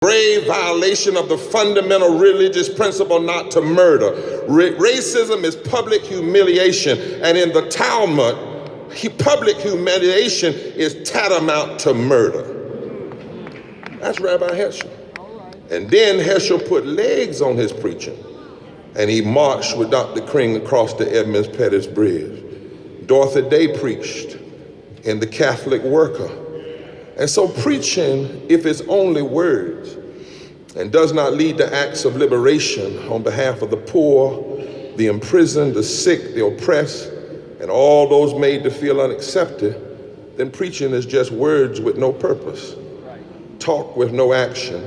grave violation of the fundamental religious principle not to murder. Racism is public humiliation, and in the Talmud, public humiliation is tantamount to murder. That's Rabbi Heschel. And then Heschel put legs on his preaching, and he marched with Dr. King across the Edmonds Pettus Bridge. Dorothy Day preached in the Catholic Worker. And so preaching, if it's only words and does not lead to acts of liberation on behalf of the poor, the imprisoned, the sick, the oppressed, and all those made to feel unaccepted, then preaching is just words with no purpose, talk with no action,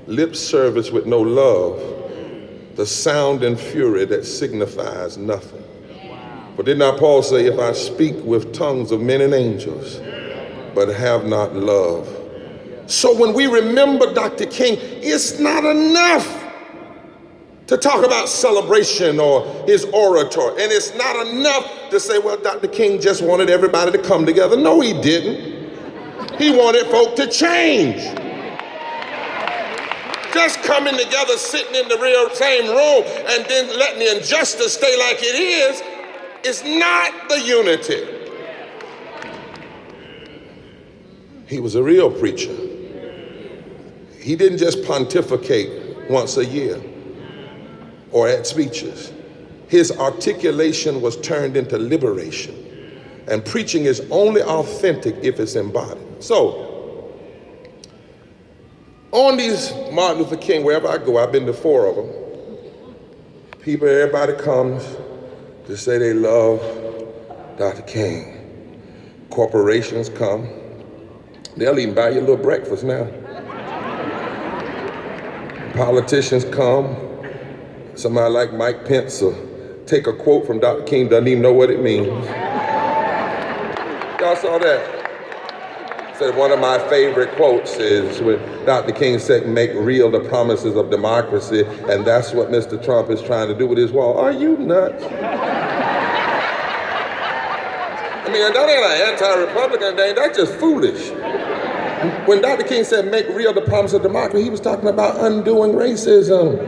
lip service with no love, the sound and fury that signifies nothing. But did not Paul say, if I speak with tongues of men and angels, but have not love? So when we remember Dr. King, it's not enough to talk about celebration or his orator. And it's not enough to say, well, Dr. King just wanted everybody to come together. No, he didn't. He wanted folk to change. Just coming together, sitting in the real same room, and then letting the injustice stay like it is not the unity. He was a real preacher. He didn't just pontificate once a year or at speeches. His articulation was turned into liberation. And preaching is only authentic if it's embodied. So, on these Martin Luther King, wherever I go, I've been to 4 of them. Everybody comes to say they love Dr. King. Corporations come. They'll even buy you a little breakfast now. Politicians come. Somebody like Mike Pence will take a quote from Dr. King, doesn't even know what it means. Y'all saw that? Said one of my favorite quotes is when Dr. King said, make real the promises of democracy, and that's what Mr. Trump is trying to do with his wall. Are you nuts? I mean, that ain't an anti-Republican thing, that's just foolish. When Dr. King said, make real the promise of democracy, he was talking about undoing racism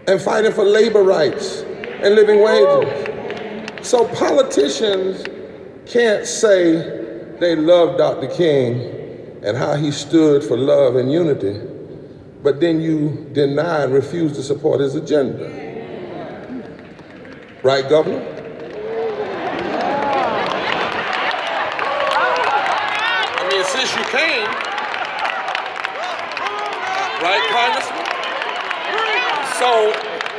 and fighting for labor rights and living wages. So politicians can't say they love Dr. King and how he stood for love and unity, but then you deny and refuse to support his agenda. Right, Governor? I mean, since you came, right, Congressman? So,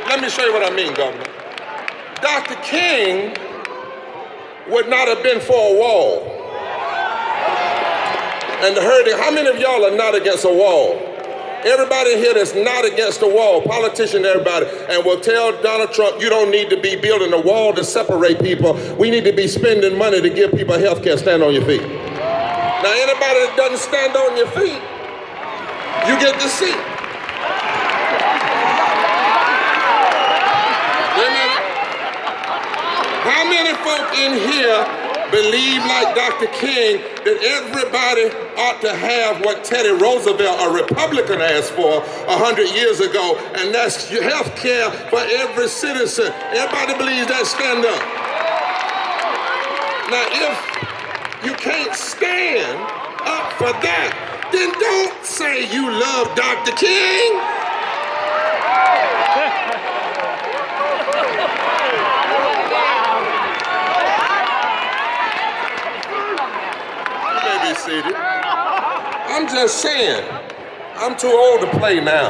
let me show you what I mean, Governor. Dr. King would not have been for a wall. And the hurting, how many of y'all are not against a wall? Everybody here that's not against a wall, politician, everybody, and will tell Donald Trump, you don't need to be building a wall to separate people. We need to be spending money to give people health care. Stand on your feet. Now, anybody that doesn't stand on your feet, you get the seat. How many folk in here believe, like Dr. King, that everybody ought to have what Teddy Roosevelt, a Republican, asked for 100 years ago, and that's health care for every citizen? Everybody believes that. Stand up. Now, if you can't stand up for that, then don't say you love Dr. King. Seated. I'm just saying, I'm too old to play now.